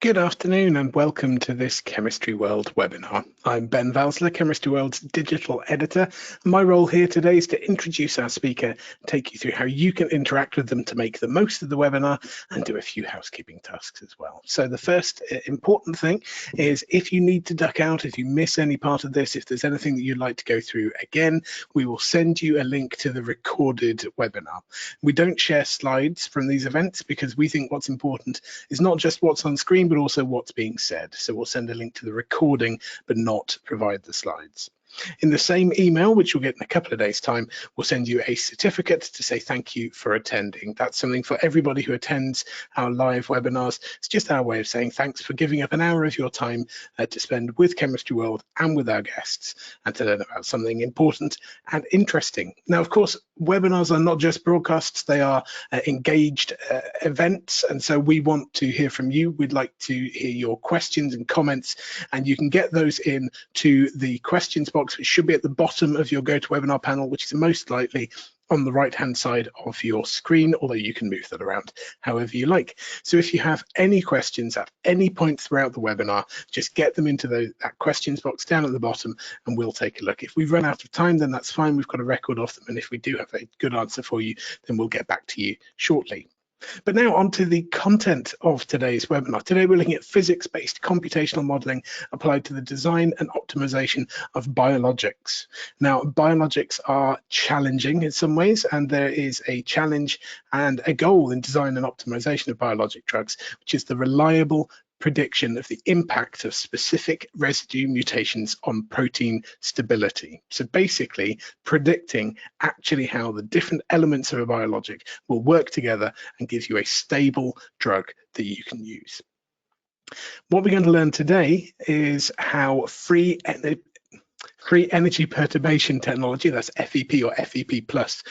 Good afternoon and welcome to this Chemistry World webinar. I'm Ben Valsler, Chemistry World's digital editor. My role here today is to introduce our speaker, take you through how you can interact with them to make the most of the webinar and do a few housekeeping tasks as well. So the first important thing is if you need to duck out, if you miss any part of this, if there's anything that you'd like to go through again, we will send you a link to the recorded webinar. We don't share slides from these events because we think what's important is not just what's on screen, but also what's being said. So we'll send a link to the recording, but not provide the slides. In the same email, which you'll get in a couple of days' time, we'll send you a certificate to say thank you for attending. That's something for everybody who attends our live webinars. It's just our way of saying thanks for giving up an hour of your time to spend with Chemistry World and with our guests and to learn about something important and interesting. Now, of course, webinars are not just broadcasts, they are engaged events. And so we want to hear from you. We'd like to hear your questions and comments, and you can get those in to the questions box, which should be at the bottom of your GoToWebinar panel, which is most likely on the right-hand side of your screen, although you can move that around however you like. So if you have any questions at any point throughout the webinar, just get them into that questions box down at the bottom and we'll take a look. If we've run out of time, then that's fine. We've got a record of them. And if we do have a good answer for you, then we'll get back to you shortly. But now on to the content of today's webinar. Today we're looking at physics-based computational modeling applied to the design and optimization of biologics. Now, biologics are challenging in some ways, and there is a challenge and a goal in design and optimization of biologic drugs, which is the reliable prediction of the impact of specific residue mutations on protein stability. So basically predicting actually how the different elements of a biologic will work together and give you a stable drug that you can use. What we're going to learn today is how free energy perturbation technology, that's FEP or FEP plus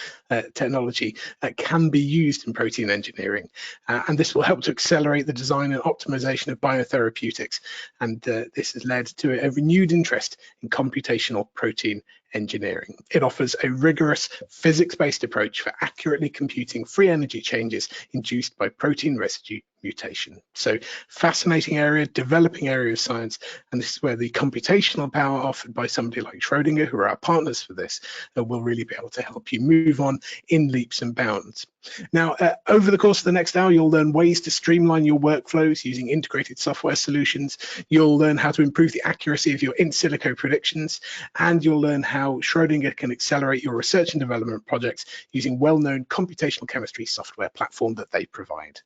technology, can be used in protein engineering. And this will help to accelerate the design and optimization of biotherapeutics. And this has led to a renewed interest in computational protein engineering. It offers a rigorous physics-based approach for accurately computing free energy changes induced by protein residue mutation. So fascinating area, developing area of science, and this is where the computational power offered by somebody like Schrödinger, who are our partners for this, will really be able to help you move on in leaps and bounds. Now, over the course of the next hour, you'll learn ways to streamline your workflows using integrated software solutions. You'll learn how to improve the accuracy of your in silico predictions, and you'll learn how Schrödinger can accelerate your research and development projects using well-known computational chemistry software platform that they provide.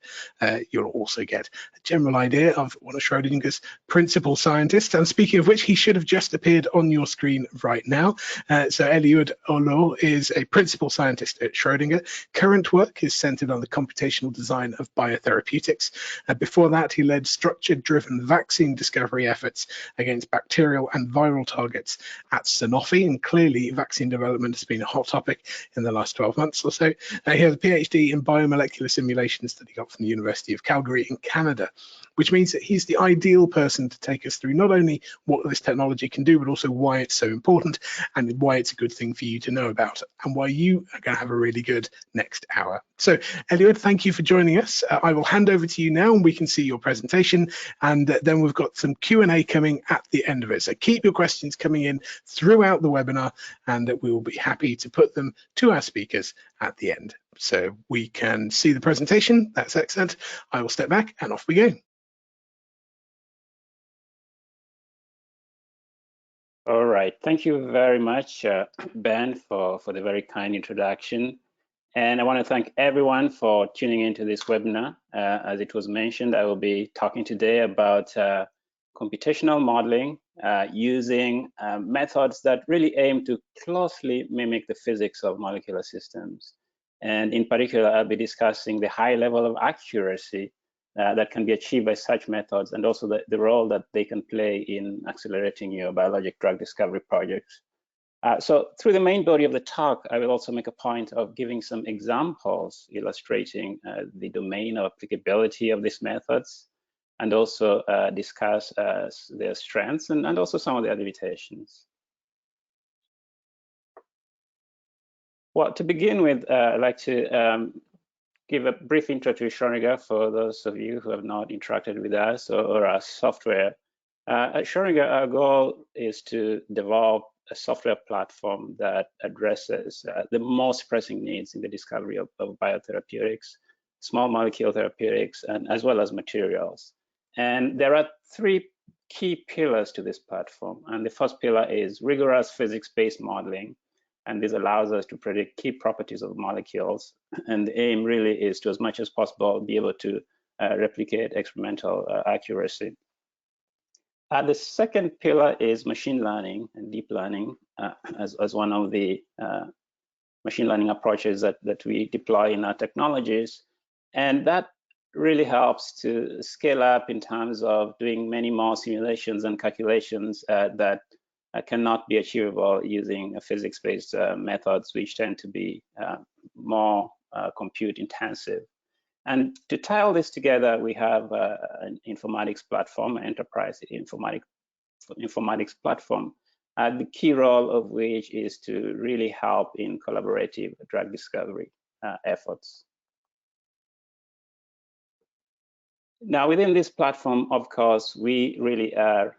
You'll also get a general idea of one of Schrödinger's principal scientists, and speaking of which, he should have just appeared on your screen right now. So Eliud Oloo is a principal scientist at Schrödinger. Current work is centered on the computational design of biotherapeutics. Before that, he led structure-driven vaccine discovery efforts against bacterial and viral targets at Sanofi, and clearly vaccine development has been a hot topic in the last 12 months or so. He has a PhD in biomolecular simulations that he got from the University of Calgary in Canada, which means that he's the ideal person to take us through not only what this technology can do, but also why it's so important and why it's a good thing for you to know about and why you are going to have a really good next hour. So Eliud, thank you for joining us. I will hand over to you now and we can see your presentation, and then we've got some Q&A coming at the end of it. So keep your questions coming in throughout the webinar and we will be happy to put them to our speakers at the end. So we can see the presentation. That's excellent. I will step back and off we go. All right, thank you very much, Ben, for the very kind introduction. And I want to thank everyone for tuning into this webinar. As it was mentioned, I will be talking today about computational modeling using methods that really aim to closely mimic the physics of molecular systems. And in particular, I'll be discussing the high level of accuracy that can be achieved by such methods, and also the role that they can play in accelerating your biologic drug discovery projects. So through the main body of the talk, I will also make a point of giving some examples illustrating the domain of applicability of these methods, and also discuss their strengths and also some of their limitations. Well, to begin with, I'd like to give a brief intro to Schrödinger for those of you who have not interacted with us or our software. At Schrödinger, our goal is to develop a software platform that addresses the most pressing needs in the discovery of biotherapeutics, small molecule therapeutics, and as well as materials. And there are three key pillars to this platform. And the first pillar is rigorous physics-based modeling. And this allows us to predict key properties of molecules. And the aim really is to, as much as possible, be able to replicate experimental accuracy. The second pillar is machine learning and deep learning as one of the machine learning approaches that we deploy in our technologies. And that really helps to scale up in terms of doing many more simulations and calculations that cannot be achievable using physics-based methods, which tend to be more compute intensive. And to tie all this together, we have an informatics platform, an enterprise informatics platform, the key role of which is to really help in collaborative drug discovery efforts. Now, within this platform, of course, we really are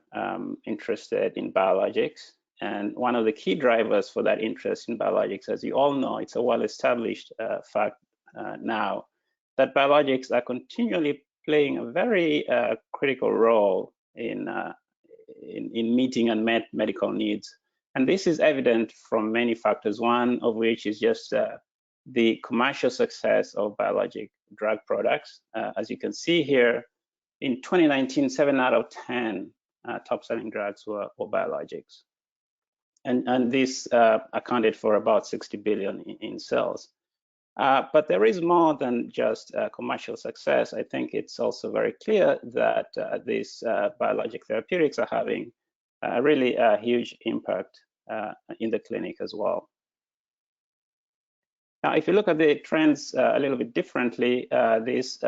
interested in biologics. And one of the key drivers for that interest in biologics, as you all know, it's a well-established fact now, that biologics are continually playing a very critical role in meeting unmet medical needs. And this is evident from many factors, one of which is just the commercial success of biologic drug products. As you can see here, in 2019, 7 out of 10 top-selling drugs were biologics. And this accounted for about 60 billion in sales. But there is more than just commercial success. I think it's also very clear that these biologic therapeutics are having really a huge impact in the clinic as well. Now, if you look at the trends a little bit differently, this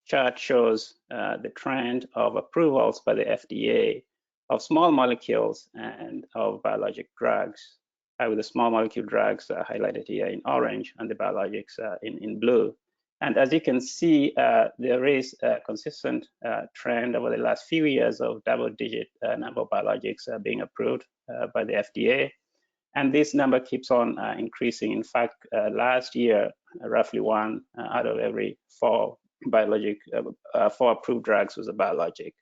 chart shows the trend of approvals by the FDA of small molecules and of biologic drugs, with the small molecule drugs highlighted here in orange and the biologics in blue. And as you can see, there is a consistent trend over the last few years of double-digit number of biologics being approved by the FDA. And this number keeps on increasing. In fact, last year, roughly 1 out of every 4 approved drugs was a biologic.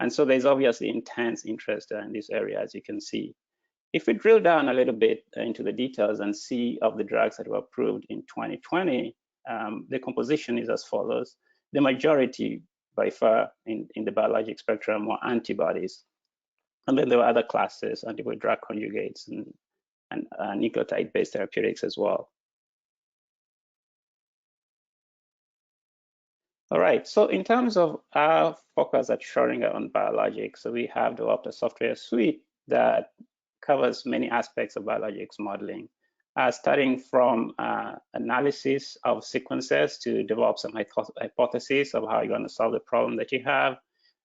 And so there's obviously intense interest in this area, as you can see. If we drill down a little bit into the details and see of the drugs that were approved in 2020, the composition is as follows. The majority, by far, in the biologic spectrum were antibodies. And then there were other classes, antibody drug conjugates and nucleotide-based therapeutics as well. All right, so in terms of our focus at Schrödinger on biologics, so we have developed a software suite that covers many aspects of biologics modeling, starting from analysis of sequences to develop some hypotheses of how you're going to solve the problem that you have,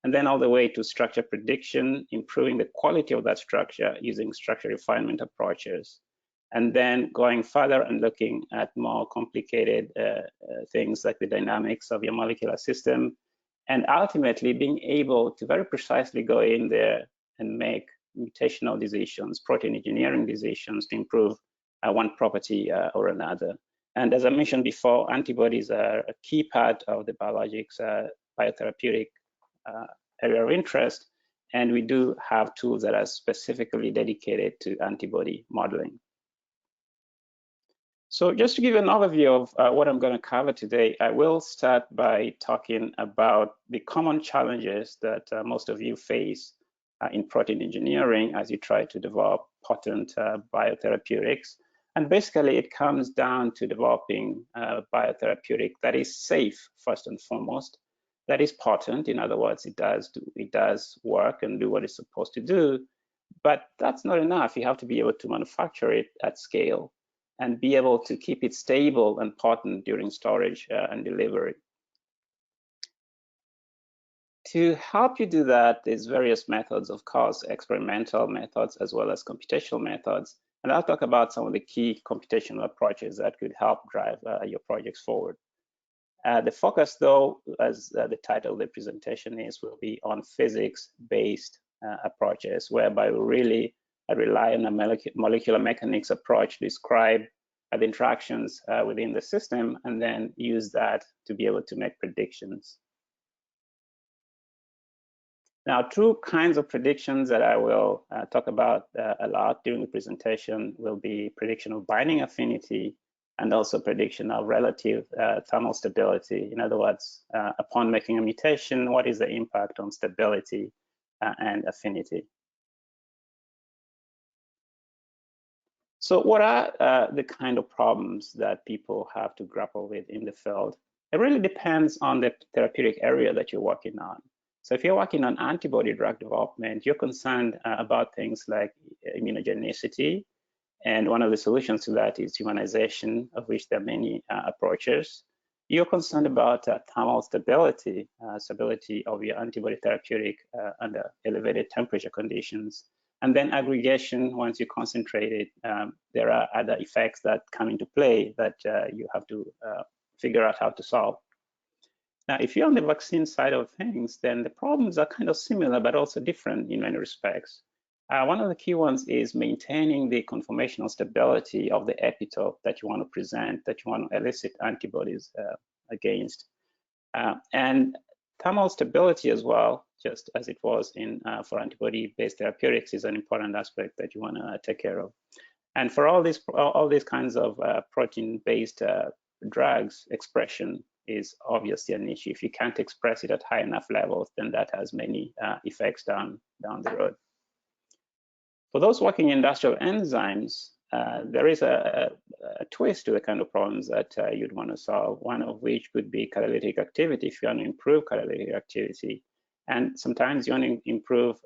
and then all the way to structure prediction, improving the quality of that structure using structure refinement approaches, and then going further and looking at more complicated things like the dynamics of your molecular system, and ultimately being able to very precisely go in there and make mutational decisions, protein engineering decisions to improve one property or another. And as I mentioned before, antibodies are a key part of the biologics biotherapeutic area of interest, and we do have tools that are specifically dedicated to antibody modeling. So just to give you an overview of what I'm going to cover today, I will start by talking about the common challenges that most of you face in protein engineering as you try to develop potent biotherapeutics. And basically, it comes down to developing a biotherapeutic that is safe, first and foremost, that is potent. In other words, it does work and do what it's supposed to do. But that's not enough. You have to be able to manufacture it at scale and be able to keep it stable and potent during storage and delivery. To help you do that, there's various methods, of course, experimental methods as well as computational methods. And I'll talk about some of the key computational approaches that could help drive your projects forward. The focus, though, as the title of the presentation is, will be on physics-based approaches, whereby we really rely on a molecular mechanics approach to describe the interactions within the system, and then use that to be able to make predictions. Now, two kinds of predictions that I will talk about a lot during the presentation will be prediction of binding affinity and also prediction of relative thermal stability. In other words, upon making a mutation, what is the impact on stability and affinity? So what are the kind of problems that people have to grapple with in the field? It really depends on the therapeutic area that you're working on. So if you're working on antibody drug development, you're concerned about things like immunogenicity. And one of the solutions to that is humanization, of which there are many approaches. You're concerned about thermal stability, stability of your antibody therapeutic under elevated temperature conditions. And then aggregation, once you concentrate it, there are other effects that come into play that you have to figure out how to solve. Now, if you're on the vaccine side of things, then the problems are kind of similar, but also different in many respects. One of the key ones is maintaining the conformational stability of the epitope that you want to present, that you want to elicit antibodies against. And thermal stability as well, just as it was in for antibody-based therapeutics, is an important aspect that you want to take care of. And for all these kinds of protein-based drugs, expression is obviously an issue. If you can't express it at high enough levels, then that has many effects down the road. For those working in industrial enzymes, there is a twist to the kind of problems that you'd want to solve, one of which could be catalytic activity, if you want to improve catalytic activity. And sometimes you want to improve,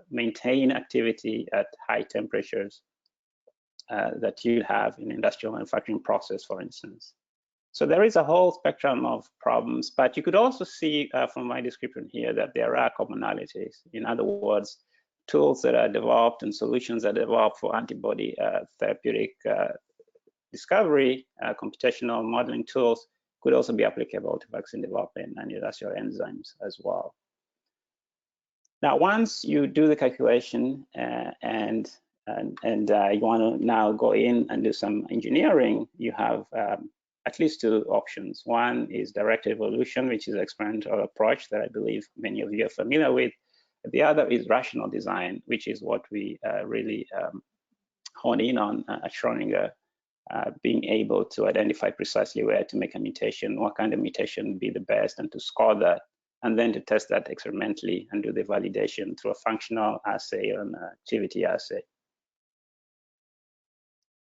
maintain activity at high temperatures that you have in industrial manufacturing process, for instance. So there is a whole spectrum of problems, but you could also see from my description here that there are commonalities. In other words, tools that are developed and solutions that are developed for antibody therapeutic discovery, computational modeling tools could also be applicable to vaccine development and industrial enzymes as well. Now, once you do the calculation and you want to now go in and do some engineering, you have at least two options. One is direct evolution, which is an experimental approach that I believe many of you are familiar with. The other is rational design, which is what we really hone in on at Schrödinger, being able to identify precisely where to make a mutation, what kind of mutation would be the best, and to score that, and then to test that experimentally and do the validation through a functional assay or an activity assay.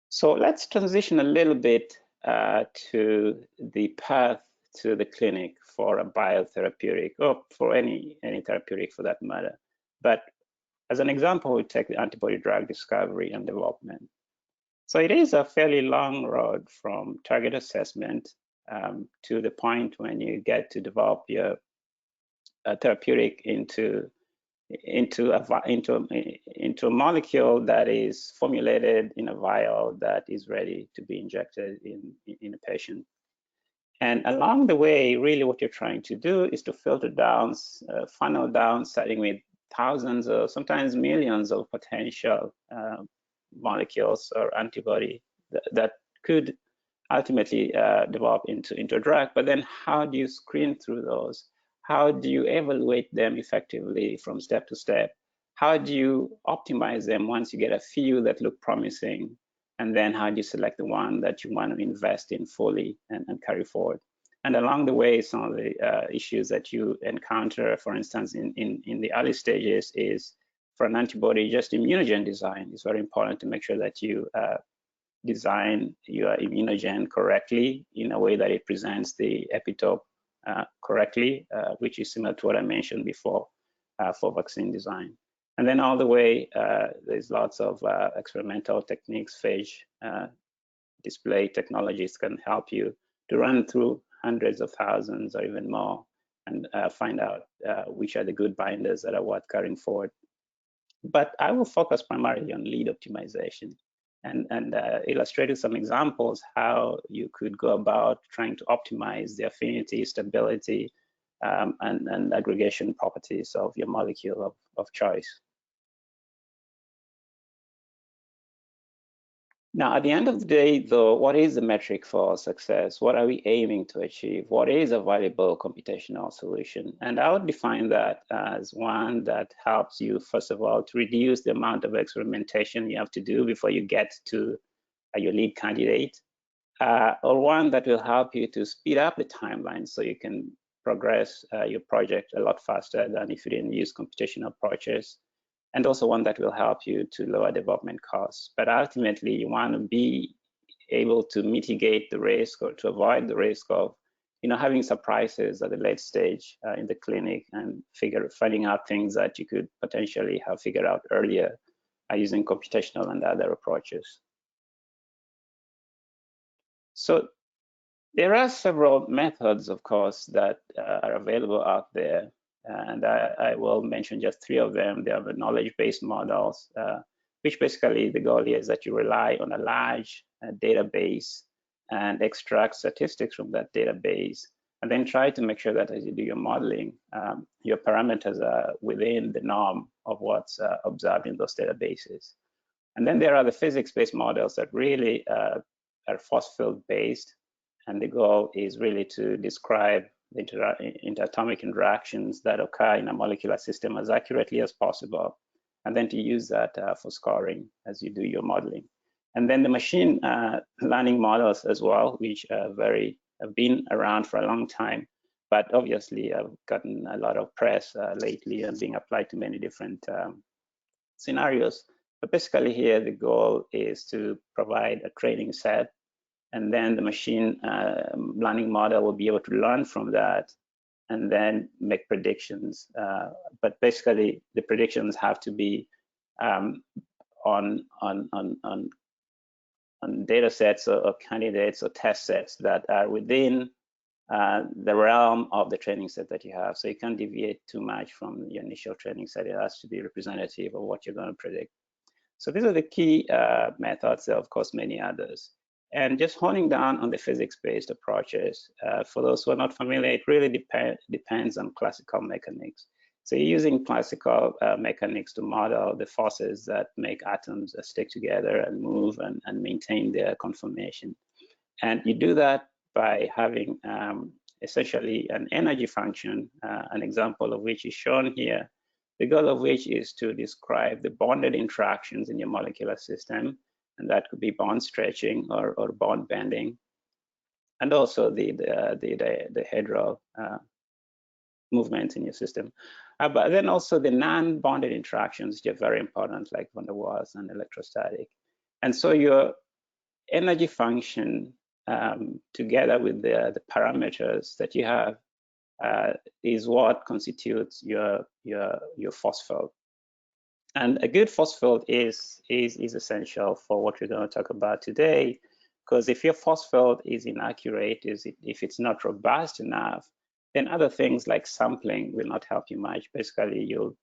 So let's transition a little bit to the path to the clinic for a biotherapeutic, or for any therapeutic for that matter. But as an example, we take the antibody drug discovery and development. So it is a fairly long road from target assessment to the point when you get to develop your therapeutic into a molecule that is formulated in a vial that is ready to be injected in a patient. And along the way, really what you're trying to do is to filter down, funnel down, starting with thousands or sometimes millions of potential molecules or antibody that could ultimately develop into a drug. But then how do you screen through those? How do you evaluate them effectively from step to step? How do you optimize them once you get a few that look promising? And then how do you select the one that you want to invest in fully and carry forward? And along the way, some of the issues that you encounter, for instance, in the early stages is for an antibody, just immunogen design. It's very important to make sure that you design your immunogen correctly in a way that it presents the epitope correctly, which is similar to what I mentioned before for vaccine design. And then all the way, there's lots of experimental techniques, phage display technologies can help you to run through hundreds of thousands or even more and find out which are the good binders that are worth carrying forward. But I will focus primarily on lead optimization. and illustrated some examples how you could go about trying to optimize the affinity, stability, and aggregation properties of your molecule of choice. Now, at the end of the day, though, what is the metric for success? What are we aiming to achieve? What is a valuable computational solution? And I would define that as one that helps you, first of all, to reduce the amount of experimentation you have to do before you get to your lead candidate, or one that will help you to speed up the timeline so you can progress your project a lot faster than if you didn't use computational approaches, and also one that will help you to lower development costs. But ultimately, you want to be able to mitigate the risk or to avoid the risk of having surprises at the late stage in the clinic and finding out things that you could potentially have figured out earlier using computational and other approaches. So there are several methods, of course, that are available out there, and I will mention just 3 of them. They are the knowledge-based models, which basically the goal is that you rely on a large database and extract statistics from that database, and then try to make sure that as you do your modeling, your parameters are within the norm of what's observed in those databases. And then there are the physics-based models that really are force field based, and the goal is really to describe the interatomic interactions that occur in a molecular system as accurately as possible, and then to use that for scoring as you do your modeling. And then the machine learning models as well, which have been around for a long time, but obviously have gotten a lot of press lately and being applied to many different scenarios. But basically here, the goal is to provide a training set, and then the machine learning model will be able to learn from that and then make predictions. But basically, the predictions have to be on data sets or candidates or test sets that are within the realm of the training set that you have. So you can't deviate too much from your initial training set. It has to be representative of what you're going to predict. So these are the key methods. There are, of course, many others. And just honing down on the physics-based approaches, for those who are not familiar, it really depends on classical mechanics. So you're using classical mechanics to model the forces that make atoms stick together and move and maintain their conformation. And you do that by having essentially an energy function, an example of which is shown here, the goal of which is to describe the bonded interactions in your molecular system, and that could be bond stretching or bond bending, and also the hedral movement in your system. But then also the non-bonded interactions, which are very important, like van der Waals and electrostatic. And so your energy function, together with the parameters that you have, is what constitutes your force field. And a good force field is essential for what we're going to talk about today, because if your force field is inaccurate, if it's not robust enough, then other things like sampling will not help you much. Basically, you'll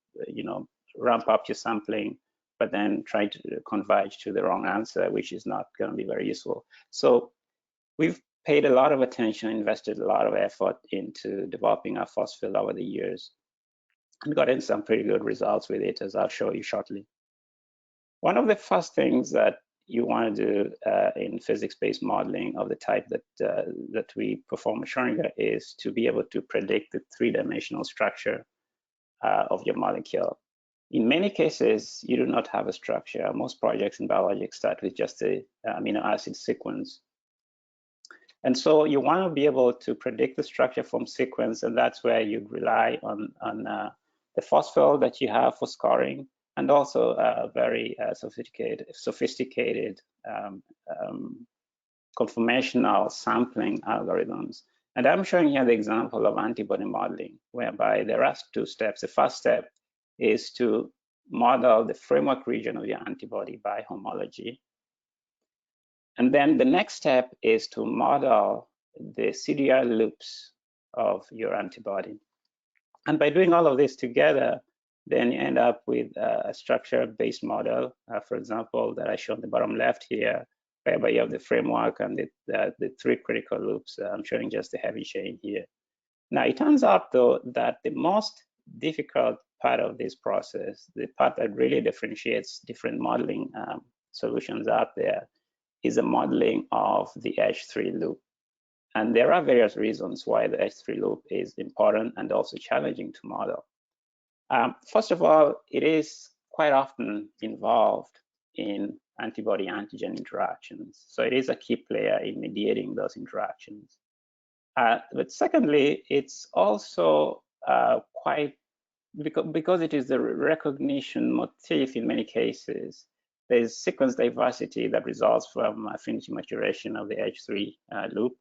ramp up your sampling, but then try to converge to the wrong answer, which is not going to be very useful. So we've paid a lot of attention, invested a lot of effort into developing our force field over the years, and gotten some pretty good results with it, as I'll show you shortly. One of the first things that you want to do in physics-based modeling of the type that we perform at Schrodinger is to be able to predict the 3-dimensional structure of your molecule. In many cases, you do not have a structure. Most projects in biologics start with just the amino acid sequence. And so you want to be able to predict the structure from sequence, and that's where you rely on the force field that you have for scoring, and also very sophisticated conformational sampling algorithms. And I'm showing here the example of antibody modeling, whereby there are 2 steps. The first step is to model the framework region of your antibody by homology. And then the next step is to model the CDR loops of your antibody. And by doing all of this together, then you end up with a structure-based model, for example, that I show on the bottom left here, whereby you have the framework and the three critical loops. I'm showing just the heavy chain here. Now, it turns out, though, that the most difficult part of this process, the part that really differentiates different modeling solutions out there, is the modeling of the H3 loop. And there are various reasons why the H3 loop is important and also challenging to model. First of all, it is quite often involved in antibody-antigen interactions. So it is a key player in mediating those interactions. But secondly, it's also quite, because it is the recognition motif in many cases, there's sequence diversity that results from affinity maturation of the H3 loop.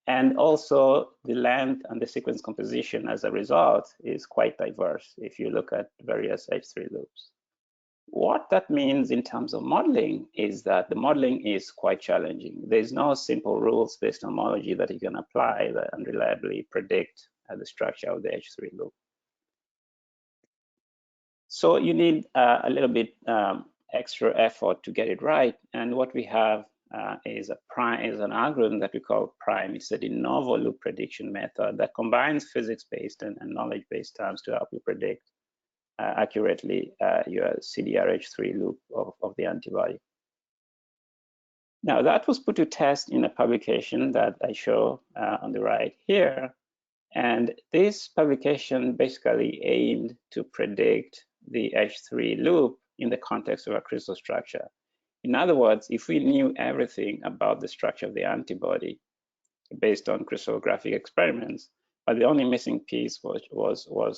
And also the length and the sequence composition as a result is quite diverse if you look at various H3 loops. What that means in terms of modeling is that the modeling is quite challenging. There's no simple rules based on homology that you can apply and reliably predict the structure of the H3 loop. So you need a little bit extra effort to get it right. And what we have is an algorithm that we call PRIME. It's a de novo loop prediction method that combines physics-based and knowledge-based terms to help you predict accurately your CDRH3 loop of the antibody. Now, that was put to test in a publication that I show on the right here. And this publication basically aimed to predict the H3 loop in the context of a crystal structure. In other words, if we knew everything about the structure of the antibody based on crystallographic experiments, but the only missing piece was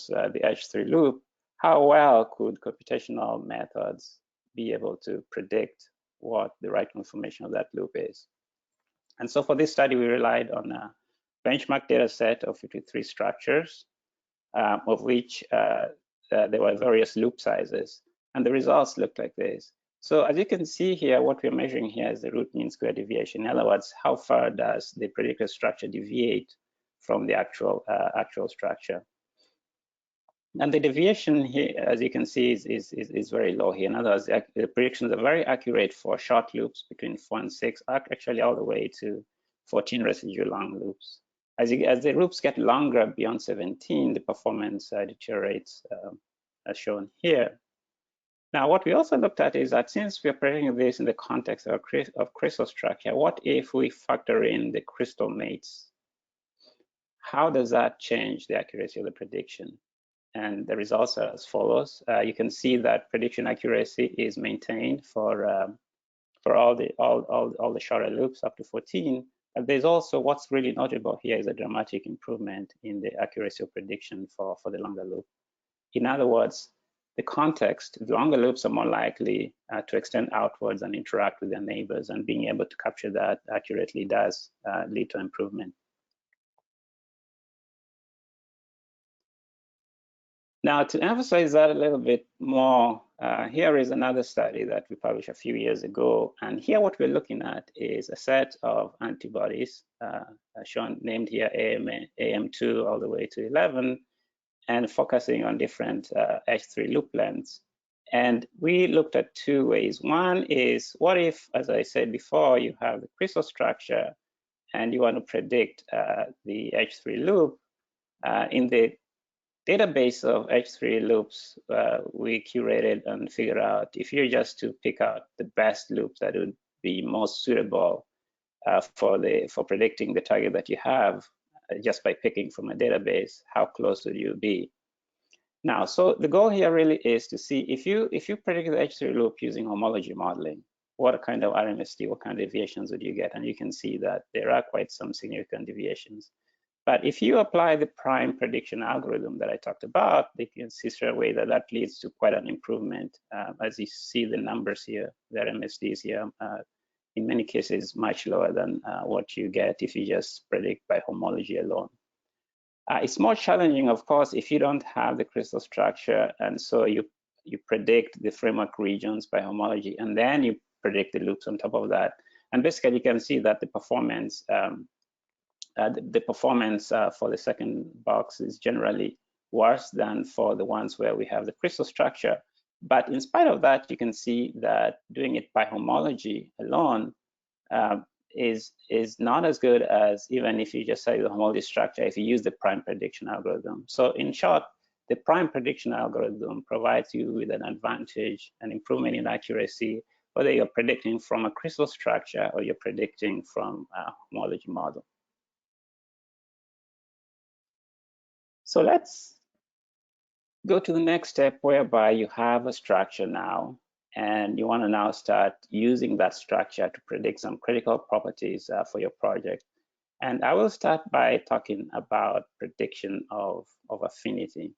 the H3 loop, how well could computational methods be able to predict what the right conformation of that loop is? And so for this study, we relied on a benchmark data set of 53 structures, of which there were various loop sizes. And the results looked like this. So as you can see here, what we're measuring here is the root mean square deviation. In other words, how far does the predicted structure deviate from the actual structure? And the deviation here, as you can see, is very low here. In other words, the predictions are very accurate for short loops between 4 and 6, actually all the way to 14 residue long loops. As the loops get longer beyond 17, the performance deteriorates, as shown here. Now, what we also looked at is that since we're predicting this in the context of crystal structure, what if we factor in the crystal mates? How does that change the accuracy of the prediction? And the results are as follows. You can see that prediction accuracy is maintained for all the shorter loops up to 14. But there's also, what's really notable here is a dramatic improvement in the accuracy of prediction for the longer loop. In other words, the context, the longer loops are more likely to extend outwards and interact with their neighbors, and being able to capture that accurately does lead to improvement. Now, to emphasize that a little bit more, here is another study that we published a few years ago. And here what we're looking at is a set of antibodies shown, named here AM2 all the way to 11, and focusing on different H3 loop lengths. And we looked at two ways. One is, what if, as I said before, you have the crystal structure and you want to predict the H3 loop? In the database of H3 loops, we curated and figured out, if you're just to pick out the best loops that would be most suitable for predicting the target that you have, just by picking from a database, how close would you be? Now, so the goal here really is to see if you predict the H3 loop using homology modeling, what kind of RMSD, what kind of deviations would you get? And you can see that there are quite some significant deviations. But if you apply the prime prediction algorithm that I talked about, you can see straight away that that leads to quite an improvement. As you see the numbers here, the RMSDs here, in many cases much lower than what you get if you just predict by homology alone. It's more challenging, of course, if you don't have the crystal structure, and so you predict the framework regions by homology, and then you predict the loops on top of that. And basically, you can see that the performance for the second box is generally worse than for the ones where we have the crystal structure. But in spite of that, you can see that doing it by homology alone is not as good as even if you just say the homology structure, if you use the prime prediction algorithm. So in short, the prime prediction algorithm provides you with an advantage, an improvement in accuracy, whether you're predicting from a crystal structure or you're predicting from a homology model. So let's go to the next step, whereby you have a structure now, and you want to now start using that structure to predict some critical properties for your project. And I will start by talking about prediction of affinity.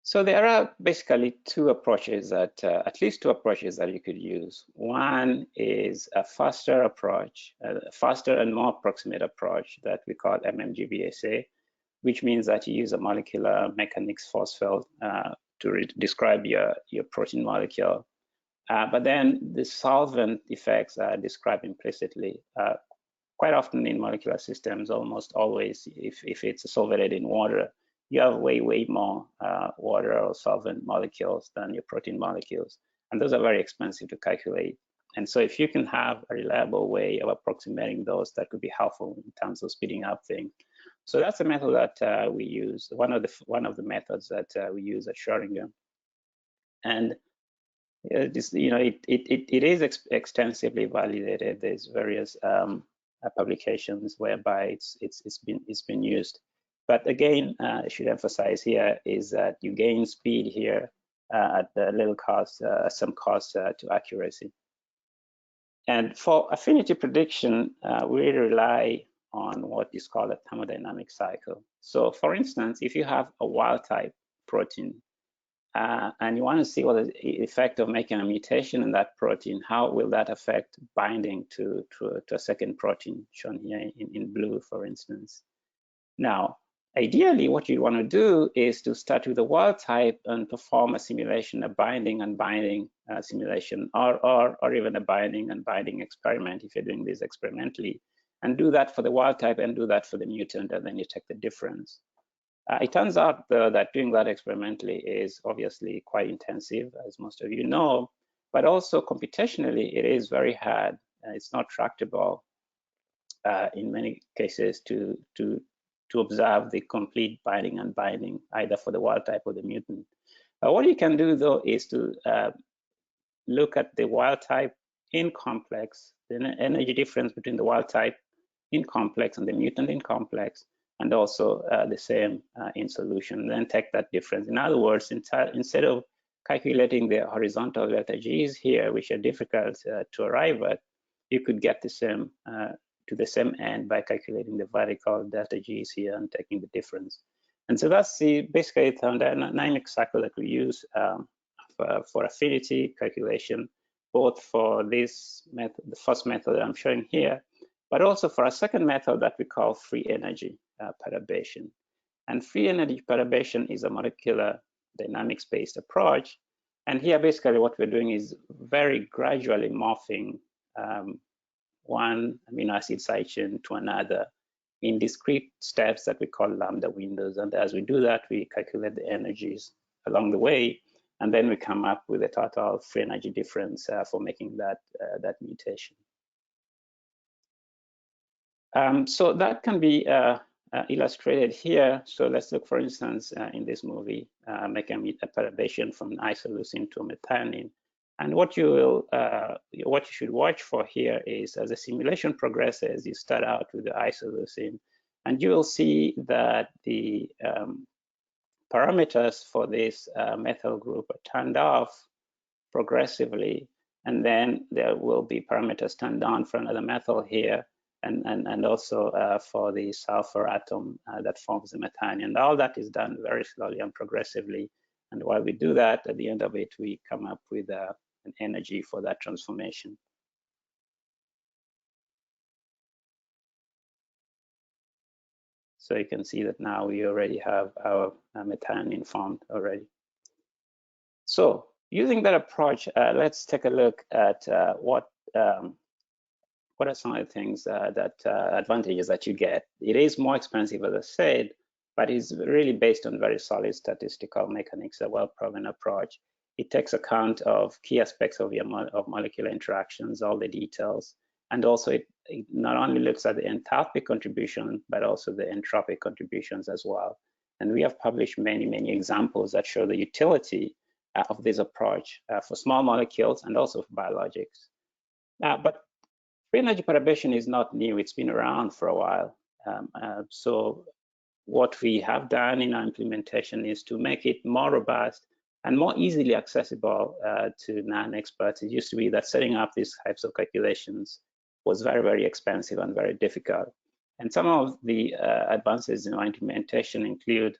So there are basically two approaches that, at least two approaches that you could use. One is a faster approach, a faster and more approximate approach that we call MMGBSA, which means that you use a molecular mechanics force field to describe your protein molecule. But then the solvent effects are described implicitly. Quite often in molecular systems, almost always, if it's solvated in water, you have way more water or solvent molecules than your protein molecules. And those are very expensive to calculate. And so if you can have a reliable way of approximating those, that could be helpful in terms of speeding up things. So that's the method that we use, one of the methods that we use at Schrodinger. And this, it is extensively validated. There's various publications whereby it's been used. But again, I should emphasize here is that you gain speed here at a little cost, some cost to accuracy. And for affinity prediction, we rely on what is called a thermodynamic cycle. So for instance, if you have a wild type protein and you want to see what is the effect of making a mutation in that protein, how will that affect binding to a second protein shown here in blue, for instance. Now, ideally, what you want to do is to start with the wild type and perform a simulation, a binding and binding simulation, or even a binding and binding experiment if you're doing this experimentally, and do that for the wild type and do that for the mutant, and then you check the difference. It turns out, though, that doing that experimentally is obviously quite intensive, as most of you know, but also computationally, it is very hard. It's not tractable in many cases to observe the complete binding and binding, either for the wild type or the mutant. What you can do, though, is to look at the wild type in complex, the energy difference between the wild type in complex and the mutant in complex, and also the same in solution, then take that difference. In other words, instead of calculating the horizontal delta G's here, which are difficult to arrive at, you could get the same to the same end by calculating the vertical delta G's here and taking the difference. And so that's basically the thermodynamic cycle that we use for affinity calculation, both for this method, the first method that I'm showing here, but also for a second method that we call free energy perturbation. And free energy perturbation is a molecular dynamics-based approach. And here, basically, what we're doing is very gradually morphing one amino acid side chain to another in discrete steps that we call lambda windows. And as we do that, we calculate the energies along the way, and then we come up with a total free energy difference for making that mutation. So that can be illustrated here. So let's look, for instance, in this movie, making a perturbation from an isoleucine to a methionine. And what you should watch for here is, as the simulation progresses, you start out with the isoleucine, and you will see that the parameters for this methyl group are turned off progressively, and then there will be parameters turned on for another methyl here, and also for the sulfur atom that forms the methionine. And all that is done very slowly and progressively. And while we do that, at the end of it, we come up with an energy for that transformation. So you can see that now we already have our methionine formed already. So using that approach, let's take a look at what what are some of the things advantages that you get? It is more expensive, as I said, but it's really based on very solid statistical mechanics, a well-proven approach. It takes account of key aspects of of molecular interactions, all the details, and also it not only looks at the enthalpy contribution, but also the entropic contributions as well. And we have published many examples that show the utility of this approach for small molecules and also for biologics. But free energy perturbation is not new. It's been around for a while. So what we have done in our implementation is to make it more robust and more easily accessible to non-experts. It used to be that setting up these types of calculations was very expensive and very difficult. And some of the advances in our implementation include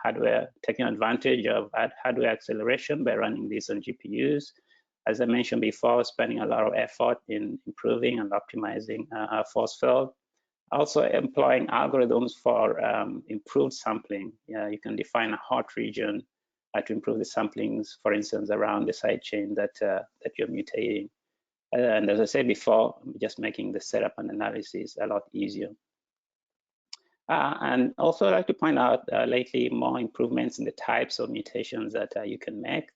hardware, taking advantage of hardware acceleration by running these on GPUs. As I mentioned before, spending a lot of effort in improving and optimizing our force field. Also employing algorithms for improved sampling. You can define a hot region to improve the samplings, for instance, around the side chain that you're mutating. And as I said before, just making the setup and analysis a lot easier. And also I'd like to point out lately more improvements in the types of mutations that you can make.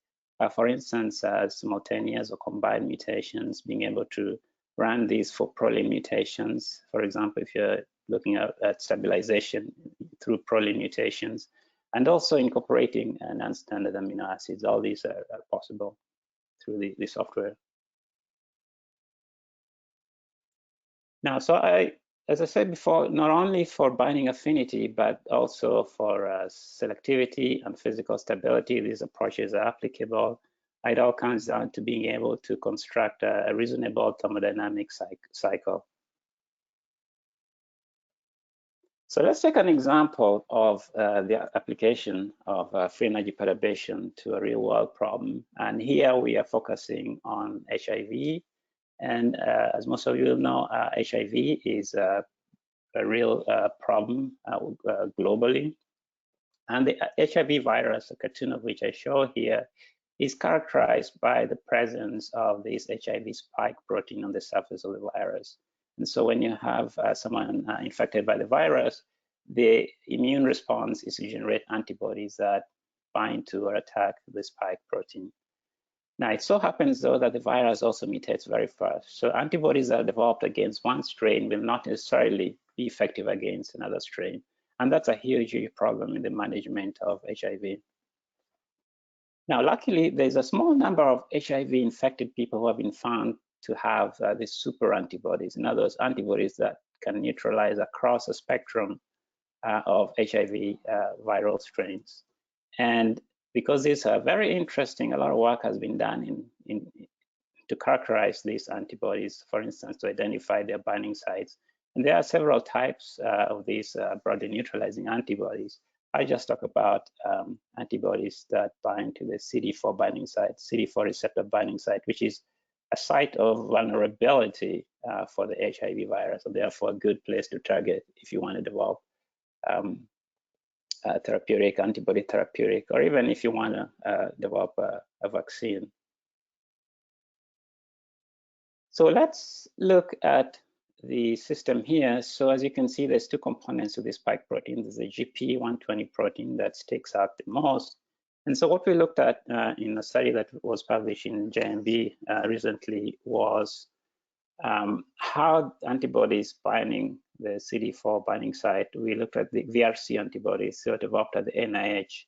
For instance, simultaneous or combined mutations, being able to run these for proline mutations. For example, if you're looking at stabilization through proline mutations, and also incorporating non-standard amino acids. All these are possible through the software. Now, so as I said before, not only for binding affinity, but also for selectivity and physical stability, these approaches are applicable. It all comes down to being able to construct a reasonable thermodynamic cycle. So let's take an example of the application of free energy perturbation to a real world problem. And here we are focusing on HIV. And as most of you know, HIV is a real problem globally. And the HIV virus, a cartoon of which I show here, is characterized by the presence of this HIV spike protein on the surface of the virus. And so when you have someone infected by the virus, the immune response is to generate antibodies that bind to or attack the spike protein. Now, it so happens, though, that the virus also mutates very fast. So antibodies that are developed against one strain will not necessarily be effective against another strain. And that's a huge problem in the management of HIV. Now, luckily, there's a small number of HIV-infected people who have been found to have these super antibodies. In other words, antibodies that can neutralize across a spectrum of HIV viral strains. And because these are very interesting, a lot of work has been done to characterize these antibodies, for instance, to identify their binding sites. And there are several types of these broadly neutralizing antibodies. I just talk about antibodies that bind to the CD4 binding site, CD4 receptor binding site, which is a site of vulnerability for the HIV virus, and therefore a good place to target if you want to develop therapeutic, antibody therapeutic, or even if you want to develop a vaccine. So let's look at the system here. So as you can see, there's two components to this spike protein. There's a GP120 protein that sticks out the most. And so what we looked at in a study that was published in JMB recently was how antibodies binding the CD4 binding site. We looked at the VRC antibodies, so developed at the NIH.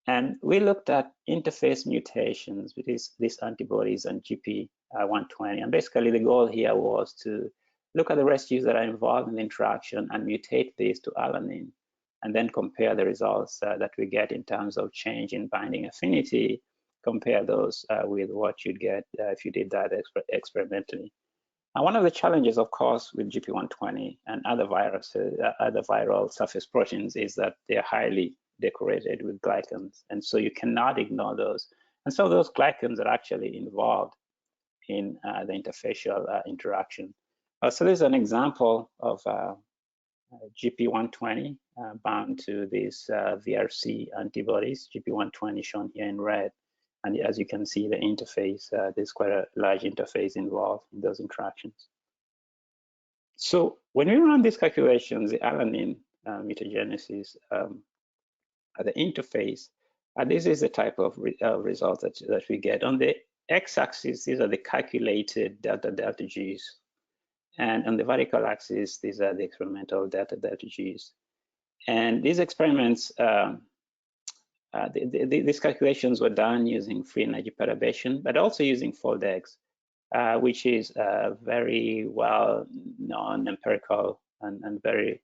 And we looked at interface mutations with these antibodies and GP120. And basically the goal here was to look at the residues that are involved in the interaction and mutate these to alanine, and then compare the results that we get in terms of change in binding affinity, compare those with what you'd get if you did that experimentally. Now, one of the challenges, of course, with GP120 and other viruses, other viral surface proteins, is that they're highly decorated with glycans, and so you cannot ignore those. And so those glycans are actually involved in the interfacial interaction. So this is an example of GP120 bound to these VRC antibodies, GP120 shown here in red. And as you can see, the interface, there's quite a large interface involved in those interactions. So when we run these calculations, the alanine mutagenesis at the interface, this is the type of result that we get. On the x-axis, these are the calculated delta G's. And on the vertical axis, these are the experimental delta G's. And these experiments, these calculations were done using free energy perturbation, but also using fold X, which is a very well-known empirical and very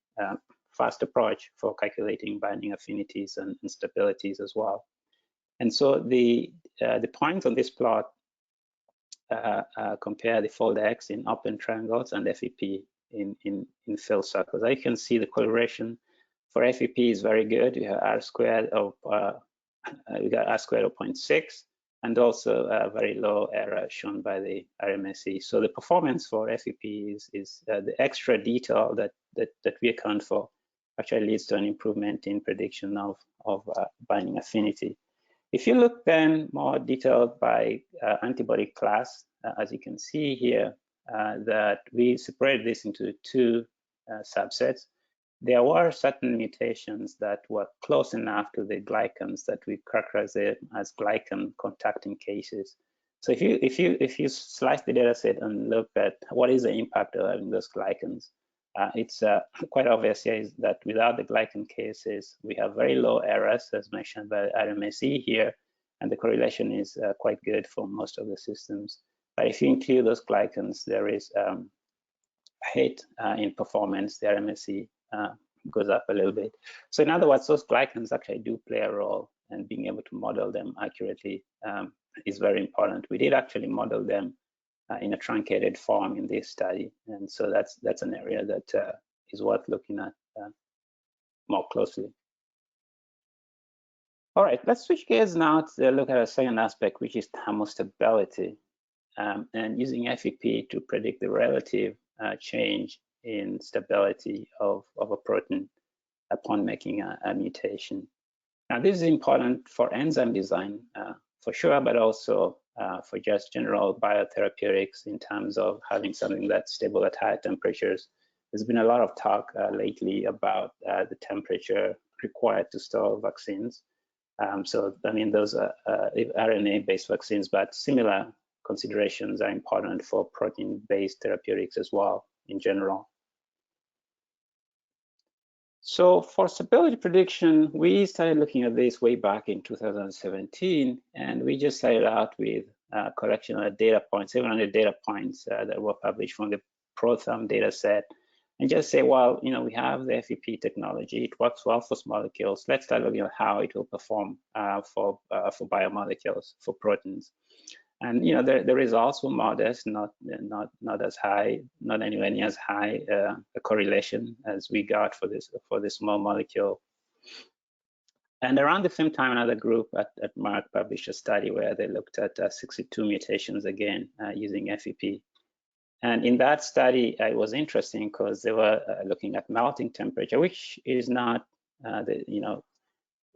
fast approach for calculating binding affinities and instabilities as well. And so the points on this plot compare the fold X in open triangles and FEP in filled circles. I can see the correlation for FEP is very good. We have R squared of we got R squared of 0.6, and also a very low error shown by the RMSE. So the performance for FEP is the extra detail that we account for actually leads to an improvement in prediction of binding affinity. If you look then more detailed by antibody class, as you can see here, that we separate this into two subsets. There were certain mutations that were close enough to the glycans that we characterize it as glycan contacting cases. So if you slice the data set and look at what is the impact of having those glycans, it's quite obvious here is that without the glycan cases, we have very low errors, as mentioned by RMSE here, and the correlation is quite good for most of the systems. But if you include those glycans, there is a hit in performance. The RMSE goes up a little bit. So in other words, those glycans actually do play a role, and being able to model them accurately is very important. We did actually model them in a truncated form in this study, and so that's an area that is worth looking at more closely. All right, let's switch gears now to look at a second aspect, which is thermostability, and using FEP to predict the relative change in stability of a protein upon making a mutation. Now, this is important for enzyme design for sure, but also for just general biotherapeutics in terms of having something that's stable at high temperatures. There's been a lot of talk lately about the temperature required to store vaccines. So, I mean, those are RNA-based vaccines, but similar considerations are important for protein-based therapeutics as well in general. So for stability prediction, we started looking at this way back in 2017, and we just started out with collection of data points, 700 data points that were published from the ProTherm data set, and just say, well, you know, we have the FEP technology, it works well for small molecules. Let's start looking at how it will perform for biomolecules, for proteins. And you know, the results were modest, not as high, not anywhere near as high a correlation as we got for this small molecule. And around the same time, another group at Merck published a study where they looked at 62 mutations again using FEP. And in that study, it was interesting because they were looking at melting temperature, which is not you know.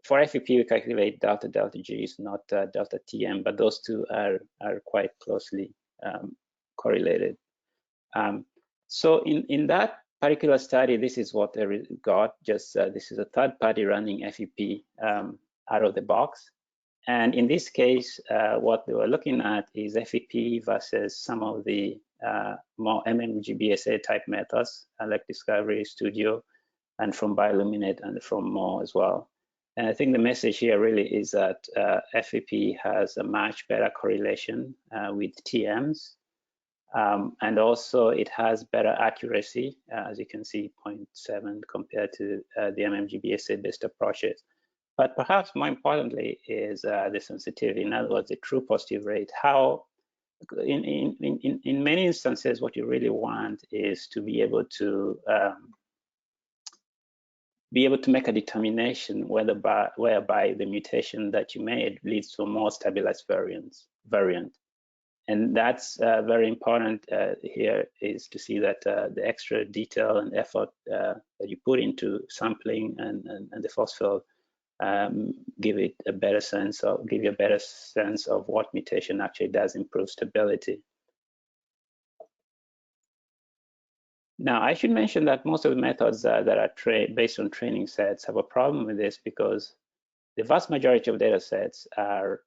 For FEP, we calculate delta G's, not delta TM, but those two are quite closely correlated. So in that particular study, this is what they got. Just this is a third party running FEP out of the box. And in this case, what they were looking at is FEP versus some of the more MMGBSA type methods, like Discovery Studio, and from Bioluminate and from more as well. And I think the message here really is that FEP has a much better correlation with TMs. And also it has better accuracy, as you can see, 0.7 compared to the MMGBSA-based approaches. But perhaps more importantly is the sensitivity, in other words, the true positive rate. How, in many instances, what you really want is to be able to make a determination whereby the mutation that you made leads to a more stabilized variant. And that's very important here, is to see that the extra detail and effort that you put into sampling and the force field give you a better sense of what mutation actually does improve stability. Now, I should mention that most of the methods that are based on training sets have a problem with this because the vast majority of data sets are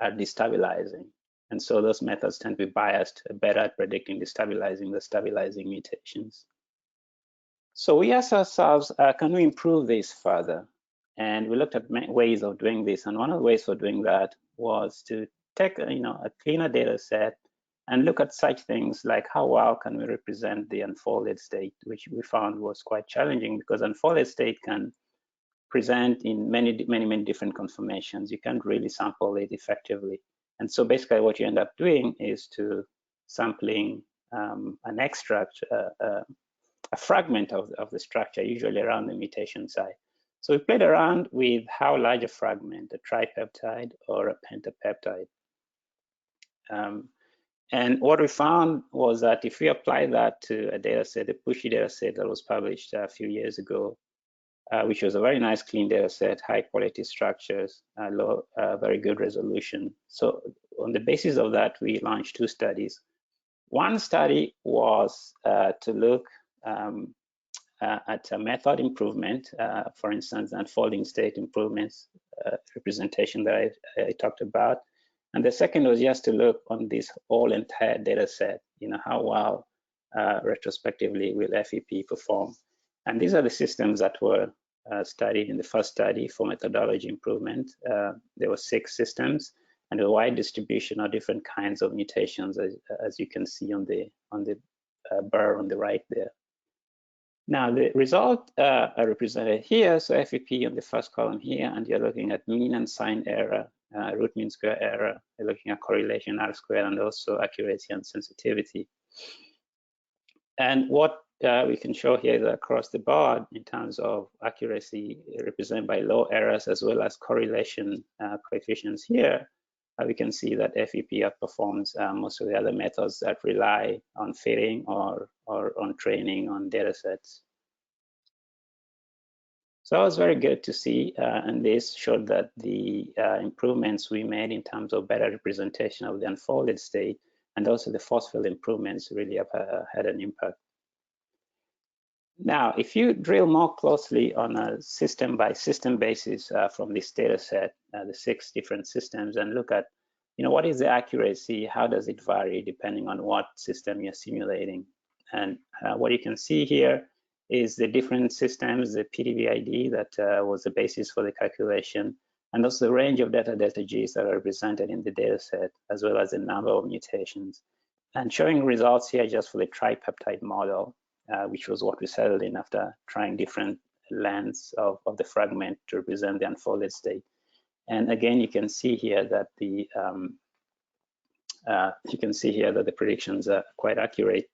destabilizing. And so those methods tend to be biased, better at predicting destabilizing the stabilizing mutations. So we asked ourselves, can we improve this further? And we looked at ways of doing this. And one of the ways for doing that was to take a cleaner data set and look at such things like how well can we represent the unfolded state, which we found was quite challenging because unfolded state can present in many different conformations. You can't really sample it effectively. And so basically what you end up doing is to sampling an extract, a fragment of the structure, usually around the mutation site. So we played around with how large a fragment, a tripeptide or a pentapeptide. And what we found was that if we apply that to a data set, a pushy data set that was published a few years ago, which was a very nice, clean data set, high quality structures, low, very good resolution. So on the basis of that, we launched two studies. One study was to look at a method improvement, for instance, unfolding state improvements representation that I talked about. And the second was just to look on this whole entire data set, how well retrospectively will FEP perform. And these are the systems that were studied in the first study for methodology improvement. There were 6 systems and a wide distribution of different kinds of mutations, as you can see on the bar on the right there. Now, the result are represented here. So FEP on the first column here, and you're looking at mean and sign error, root mean square error. You're looking at correlation R squared and also accuracy and sensitivity. And what we can show here is that across the board in terms of accuracy represented by low errors as well as correlation coefficients here, we can see that FEP outperforms most of the other methods that rely on fitting or on training on data sets. So it was very good to see, and this showed that the improvements we made in terms of better representation of the unfolded state and also the force field improvements really have had an impact. Now, if you drill more closely on a system by system basis from this data set, the 6 different systems, and look at, what is the accuracy? How does it vary depending on what system you're simulating? And what you can see here is the different systems, the PDB-ID that was the basis for the calculation, and also the range of delta Gs that are represented in the data set, as well as the number of mutations. And showing results here just for the tripeptide model, which was what we settled in after trying different lengths of the fragment to represent the unfolded state. And again, you can see here that the predictions are quite accurate.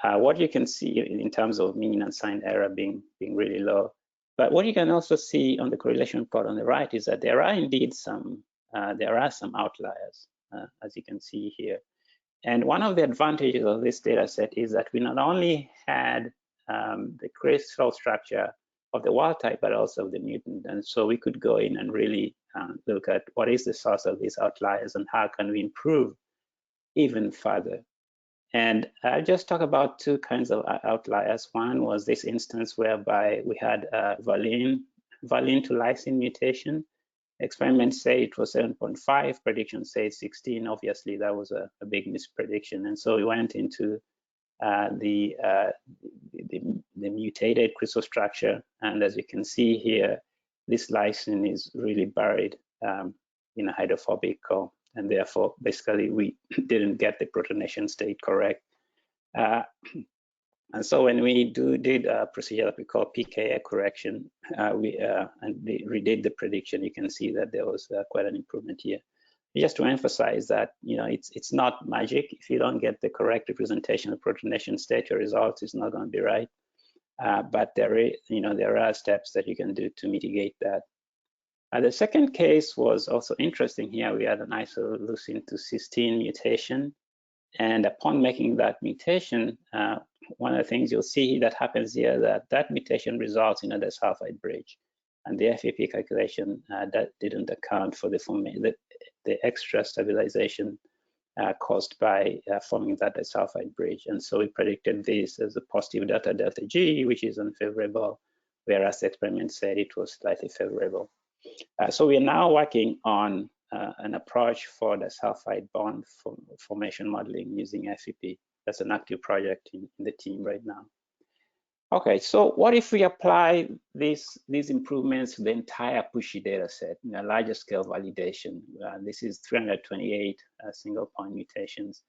What you can see in terms of mean and sign error being really low. But what you can also see on the correlation plot on the right is that there are indeed some outliers, as you can see here. And one of the advantages of this data set is that we not only had the crystal structure of the wild type, but also of the mutant. And so we could go in and really look at what is the source of these outliers and how can we improve even further. And I'll just talk about 2 kinds of outliers. One was this instance whereby we had valine to lysine mutation. Experiments say it was 7.5, predictions say it's 16. Obviously, that was a big misprediction. And so we went into the mutated crystal structure. And as you can see here, this lysine is really buried in a hydrophobic core. And therefore, basically, we didn't get the protonation state correct. And so when we did a procedure that we call pKa correction, and redid the prediction, you can see that there was quite an improvement here. Just to emphasize that, it's not magic. If you don't get the correct representation of protonation state, your result is not going to be right. But there are steps that you can do to mitigate that. The second case was also interesting here. We had an isoleucine to cysteine mutation. And upon making that mutation, one of the things you'll see that happens here, that mutation results in a disulfide bridge. And the FEP calculation that didn't account for the extra stabilization caused by forming that disulfide bridge. And so we predicted this as a positive delta G, which is unfavorable, whereas the experiment said it was slightly favorable. So we are now working on an approach for the sulfide bond formation modeling using FEP. That's an active project in the team right now. Okay, so what if we apply these improvements to the entire pushy data set in a larger scale validation? This is 328 single point mutations.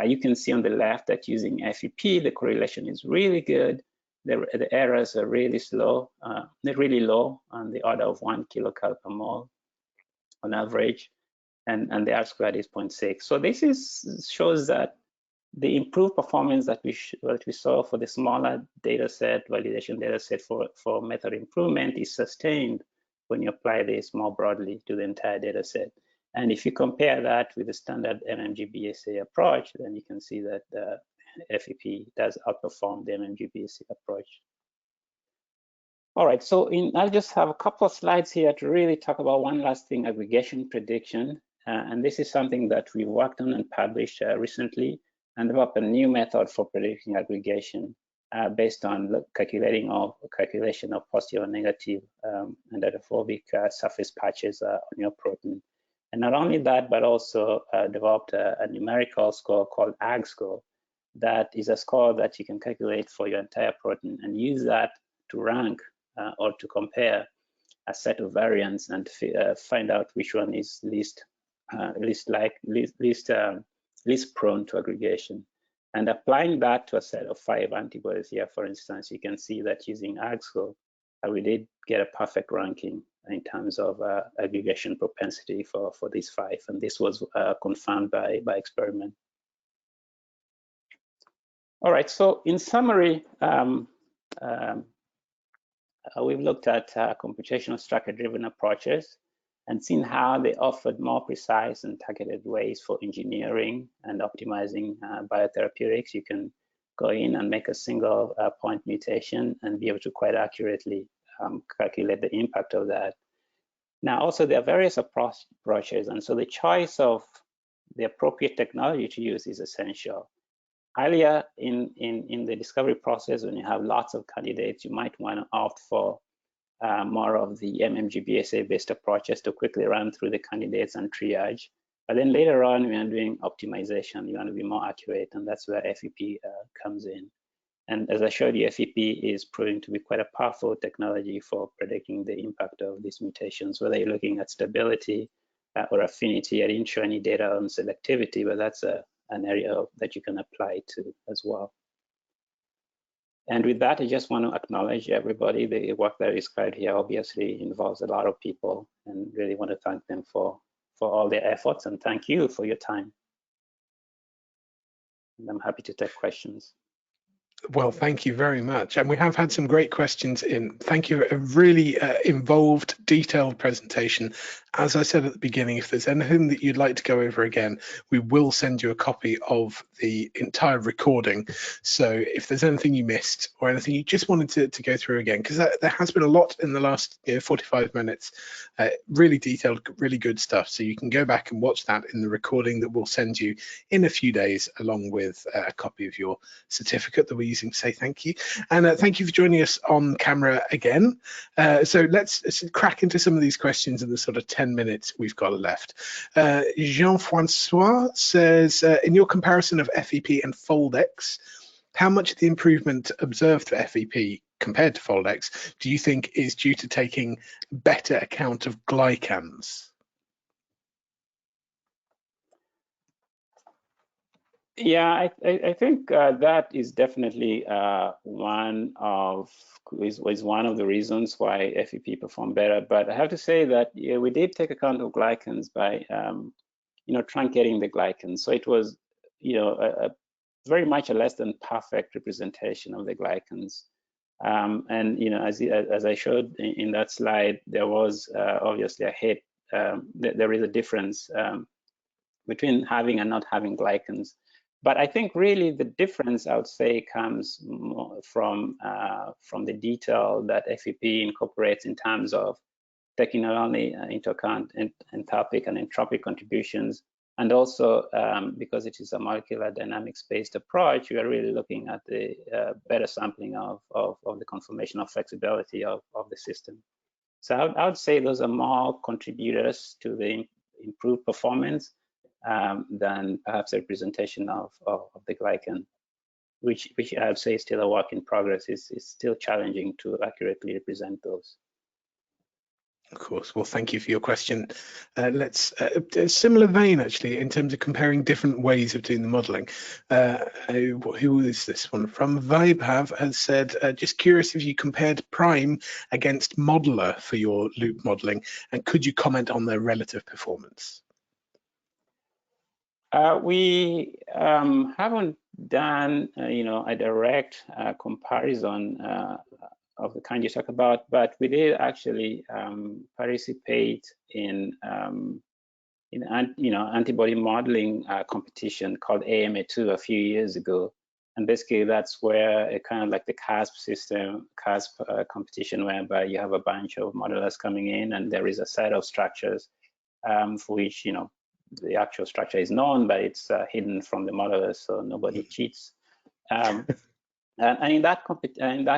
You can see on the left that using FEP, the correlation is really good. The errors are really slow. They're really low, on the order of 1 kilocal per mole on average, and the R squared is 0.6. So this shows that the improved performance that we saw for the smaller data set, validation data set for method improvement is sustained when you apply this more broadly to the entire data set. And if you compare that with the standard MMG-BSA approach, then you can see that the FEP does outperform the MMG-BSA approach. All right, so I'll just have a couple of slides here to really talk about one last thing, aggregation prediction. And this is something that we worked on and published recently, and develop a new method for predicting aggregation based on calculation of positive and negative hydrophobic surface patches on your protein. And not only that, but also developed a numerical score called Ag score. That is a score that you can calculate for your entire protein and use that to rank or to compare a set of variants and find out which one is least prone to aggregation. And applying that to a set of 5 antibodies here, for instance, you can see that using AgScore, we did get a perfect ranking in terms of aggregation propensity for these 5. And this was confirmed by experiment. All right, so in summary, we've looked at computational structure-driven approaches and seen how they offered more precise and targeted ways for engineering and optimizing biotherapeutics. You can go in and make a single point mutation and be able to quite accurately calculate the impact of that. Now, also there are various approaches, and so the choice of the appropriate technology to use is essential. Earlier in the discovery process, when you have lots of candidates, you might want to opt for more of the MMG-BSA-based approaches to quickly run through the candidates and triage. But then later on, when you're doing optimization, you want to be more accurate, and that's where FEP comes in. And as I showed you, FEP is proving to be quite a powerful technology for predicting the impact of these mutations, whether you're looking at stability or affinity. I didn't show any data on selectivity, but that's an area that you can apply to as well. And with that, I just want to acknowledge everybody. The work that is described here obviously involves a lot of people, and really want to thank them for all their efforts, and thank you for your time. And I'm happy to take questions. Well, thank you very much. And we have had some great questions in. Thank you. A really involved, detailed presentation. As I said at the beginning, if there's anything that you'd like to go over again, we will send you a copy of the entire recording. So if there's anything you missed or anything you just wanted to go through again, because there has been a lot in the last 45 minutes, really detailed, really good stuff. So you can go back and watch that in the recording that we'll send you in a few days, along with a copy of your certificate that we using to say thank you. And thank you for joining us on camera again. So let's crack into some of these questions in the sort of 10 minutes we've got left. Jean-Francois says, in your comparison of FEP and FoldX, how much of the improvement observed for FEP compared to FoldX do you think is due to taking better account of glycans? Yeah, I think that is definitely one of the reasons why FEP performed better. But I have to say that we did take account of glycans by truncating the glycans. So it was very much a less than perfect representation of the glycans. And as I showed in that slide, there was obviously a hit. There is a difference between having and not having glycans. But I think really the difference, I would say, comes more from the detail that FEP incorporates in terms of taking not only into account enthalpic and entropic contributions, And also, because it is a molecular dynamics-based approach, we are really looking at the better sampling of the conformational flexibility of the system. So I would say those are more contributors to the improved performance than perhaps a representation of the glycan, which I would say is still a work in progress. It's still challenging to accurately represent those. Of course. Well, thank you for your question. Let's a similar vein, actually, in terms of comparing different ways of doing the modeling. Who is this one from? Vaibhav has said, just curious if you compared prime against modeler for your loop modeling, and could you comment on their relative performance? We haven't done, a direct comparison of the kind you talk about, but we did actually participate in antibody modeling competition called AMA2 a few years ago, and basically that's where a kind of like the CASP system, competition, whereby you have a bunch of modelers coming in, and there is a set of structures for which the actual structure is known, but it's hidden from the modelers, so nobody cheats. And in that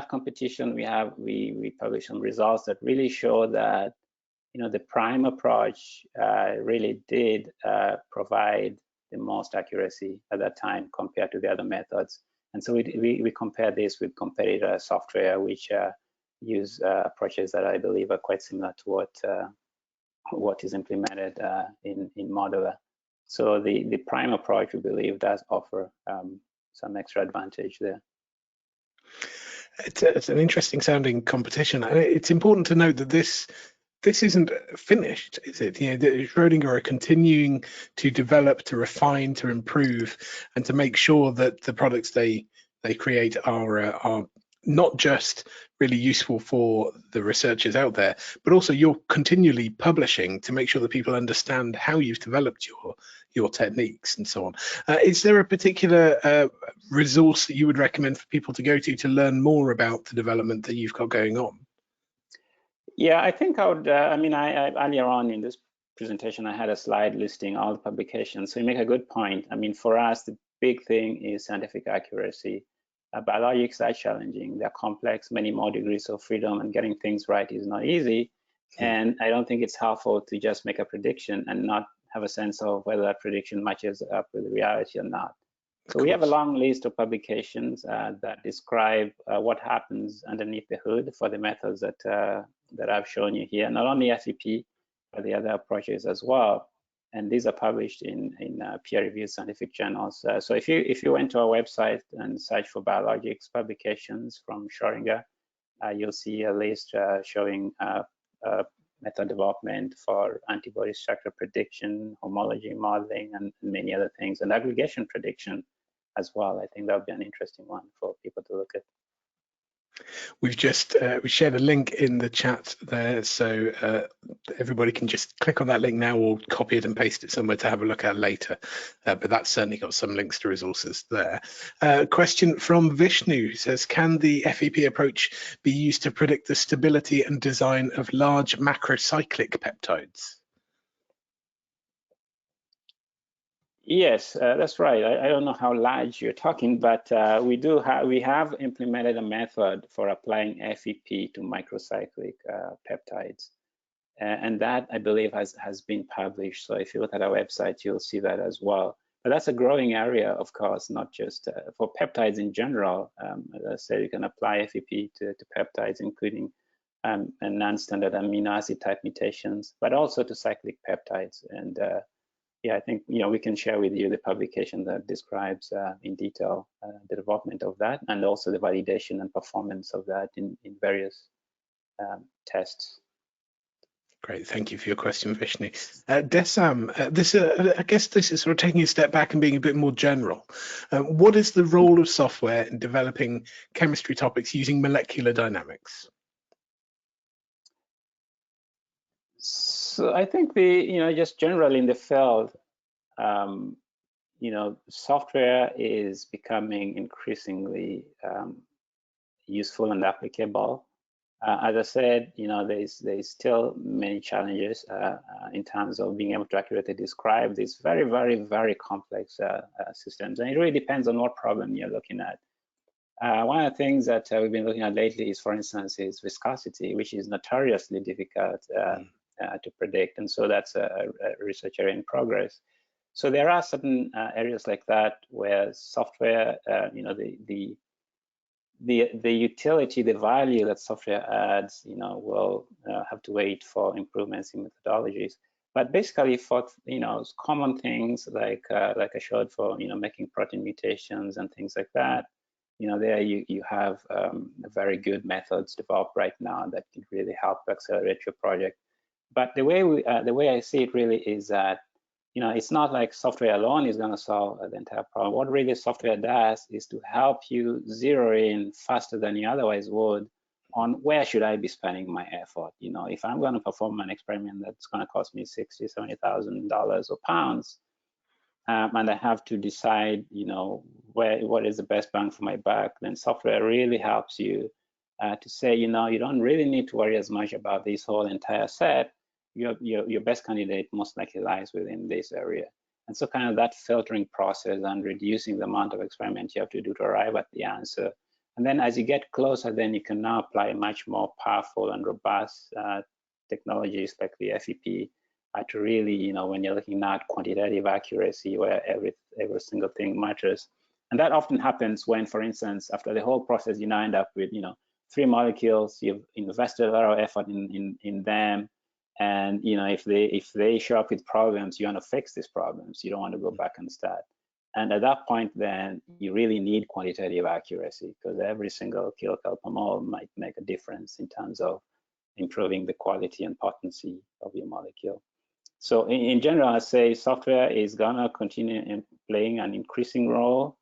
competition, we published some results that really show that the prime approach really did provide the most accuracy at that time compared to the other methods. And so we compared this with competitor software, which use approaches that I believe are quite similar to what is implemented in modular. So the prime approach, we believe, does offer some extra advantage there. It's an interesting sounding competition, and it's important to note that this isn't finished, is it? The Schrödinger are continuing to develop, to refine, to improve, and to make sure that the products they create are not just really useful for the researchers out there, but also you're continually publishing to make sure that people understand how you've developed your techniques and so on. Is there a particular resource that you would recommend for people to go to learn more about the development that you've got going on? Yeah, I think I would, I earlier on in this presentation, I had a slide listing all the publications. So you make a good point. I mean, for us, the big thing is scientific accuracy. Biologics are challenging. They're complex, many more degrees of freedom, and getting things right is not easy. And I don't think it's helpful to just make a prediction and not have a sense of whether that prediction matches up with reality or not. So we have a long list of publications that describe what happens underneath the hood for the methods that I've shown you here, not only FEP, but the other approaches as well. And these are published in peer-reviewed scientific journals. So if you went to our website and search for biologics publications from Schrodinger, you'll see a list showing method development for antibody structure prediction, homology modeling, and many other things, and aggregation prediction as well. I think that would be an interesting one for people to look at. We've just we shared a link in the chat there, so everybody can just click on that link now or copy it and paste it somewhere to have a look at later. But that's certainly got some links to resources there. Question from Vishnu, who says, can the FEP approach be used to predict the stability and design of large macrocyclic peptides? Yes, that's right. I don't know how large you're talking, but we have implemented a method for applying FEP to microcyclic peptides, and that I believe has been published. So if you look at our website, you'll see that as well. But that's a growing area, of course, not just for peptides in general. As I said, you can apply FEP to peptides, including non-standard amino acid type mutations, but also to cyclic peptides. And yeah, I think we can share with you the publication that describes in detail the development of that, and also the validation and performance of that in various tests. Great, thank you for your question, Vishnu. Desam, I guess this is sort of taking a step back and being a bit more general. What is the role of software in developing chemistry topics using molecular dynamics? So I think just generally in the field, software is becoming increasingly useful and applicable. As I said, there's still many challenges in terms of being able to accurately describe these very, very, very complex systems. And it really depends on what problem you're looking at. One of the things that we've been looking at lately is, for instance, is viscosity, which is notoriously difficult to predict. And so that's a research area in progress. So there are certain areas like that where software, the utility, the value that software adds, will have to wait for improvements in methodologies. But basically, for common things like I showed for making protein mutations and things like that, there you have very good methods developed right now that can really help accelerate your project. But the way I see it really is that it's not like software alone is going to solve the entire problem. What really software does is to help you zero in faster than you otherwise would on where should I be spending my effort. If I'm going to perform an experiment that's going to cost me $60,000, $70,000 or pounds, and I have to decide, what is the best bang for my buck, then software really helps you to say, you don't really need to worry as much about this whole entire set. Your best candidate most likely lies within this area. And so kind of that filtering process and reducing the amount of experiments you have to do to arrive at the answer. And then as you get closer, then you can now apply much more powerful and robust technologies like the FEP to really, when you're looking at quantitative accuracy where every single thing matters. And that often happens when, for instance, after the whole process, you now end up with, 3 molecules, you've invested a lot of effort in them. And if they show up with problems, you want to fix these problems. You don't want to go back and start. And at that point, then you really need quantitative accuracy, because every single kilocalorie per mole might make a difference in terms of improving the quality and potency of your molecule. So in general, I say software is gonna continue playing an increasing role.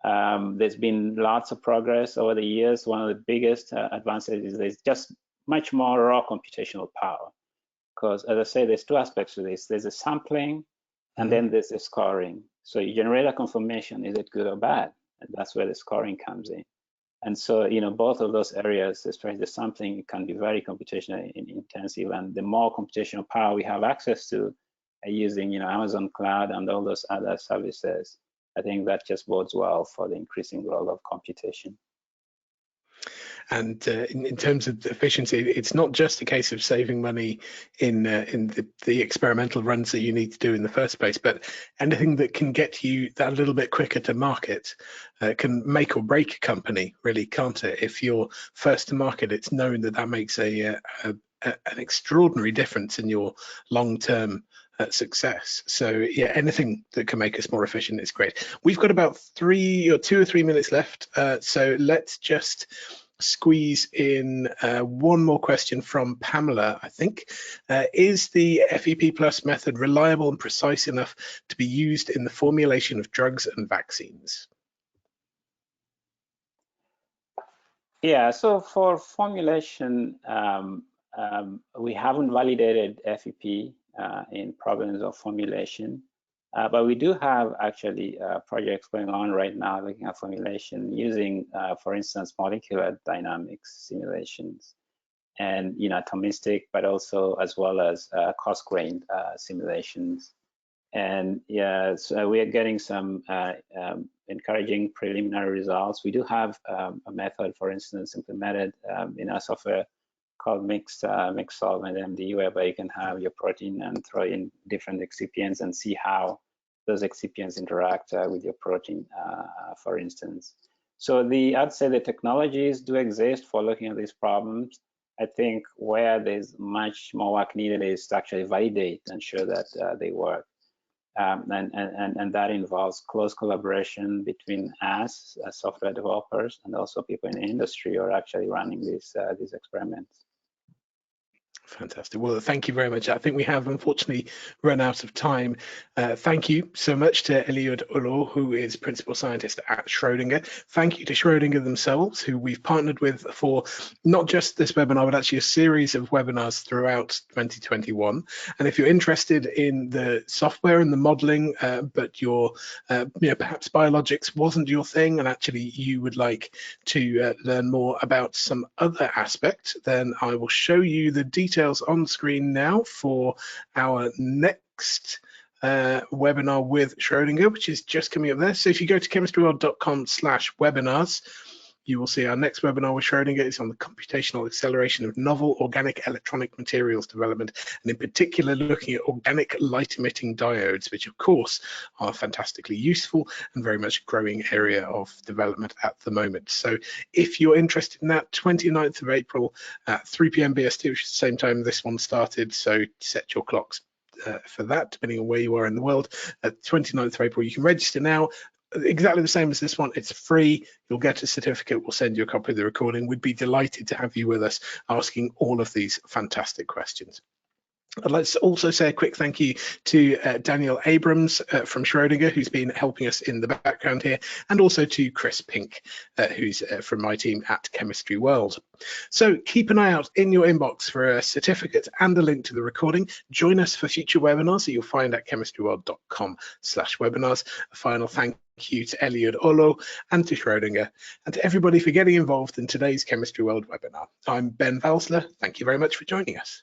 There's been lots of progress over the years. One of the biggest advances is there's just much more raw computational power. Because as I say, there's 2 aspects to this. There's a sampling, and then there's the scoring. So you generate a confirmation, is it good or bad? And that's where the scoring comes in. And so, both of those areas, especially the sampling, can be very computationally intensive. And the more computational power we have access to using, Amazon Cloud and all those other services, I think that just bodes well for the increasing role of computation. And in terms of efficiency, it's not just a case of saving money in the experimental runs that you need to do in the first place, but anything that can get you that little bit quicker to market can make or break a company, really, can't it? If you're first to market, it's known that makes an extraordinary difference in your long-term success. So yeah, anything that can make us more efficient is great. We've got about 2 or 3 minutes left, so let's just squeeze in one more question from Pamela, I think. Is the FEP Plus method reliable and precise enough to be used in the formulation of drugs and vaccines? Yeah, so for formulation, we haven't validated FEP in problems of formulation. But we do have actually projects going on right now looking at formulation using, for instance, molecular dynamics simulations and atomistic, but also as well as coarse-grained simulations. And yeah, so we are getting some encouraging preliminary results. We do have a method, for instance, implemented in our software called mixed solvent MD, whereby you can have your protein and throw in different excipients and see how those excipients interact with your protein, for instance. So I'd say the technologies do exist for looking at these problems. I think where there's much more work needed is to actually validate and show that they work. And that involves close collaboration between us as software developers and also people in the industry who are actually running these experiments. Fantastic. Well, thank you very much. I think we have unfortunately run out of time. Thank you so much to Eliud Oloo, who is principal scientist at Schrödinger. Thank you to Schrödinger themselves, who we've partnered with for not just this webinar, but actually a series of webinars throughout 2021. And if you're interested in the software and the modeling, but your, perhaps biologics wasn't your thing, and actually you would like to learn more about some other aspect, then I will show you the details on screen now for our next webinar with Schrödinger, which is just coming up there. So if you go to chemistryworld.com/webinars, you will see our next webinar with Schrödinger is on the computational acceleration of novel organic electronic materials development, and in particular looking at organic light-emitting diodes, which of course are fantastically useful and very much a growing area of development at the moment. So if you're interested in that, 29th of April at 3 p.m. BST, which is the same time this one started, so set your clocks for that, depending on where you are in the world. At 29th of April, you can register now. Exactly the same as this one. It's free. You'll get a certificate. We'll send you a copy of the recording. We'd be delighted to have you with us asking all of these fantastic questions. I'd like to also say a quick thank you to Daniel Abrams from Schrödinger, who's been helping us in the background here, and also to Chris Pink, who's from my team at Chemistry World. So keep an eye out in your inbox for a certificate and a link to the recording. Join us for future webinars that you'll find at chemistryworld.com/webinars. A final thank you to Eliud Oloo and to Schrödinger, and to everybody for getting involved in today's Chemistry World webinar. I'm Ben Valsler. Thank you very much for joining us.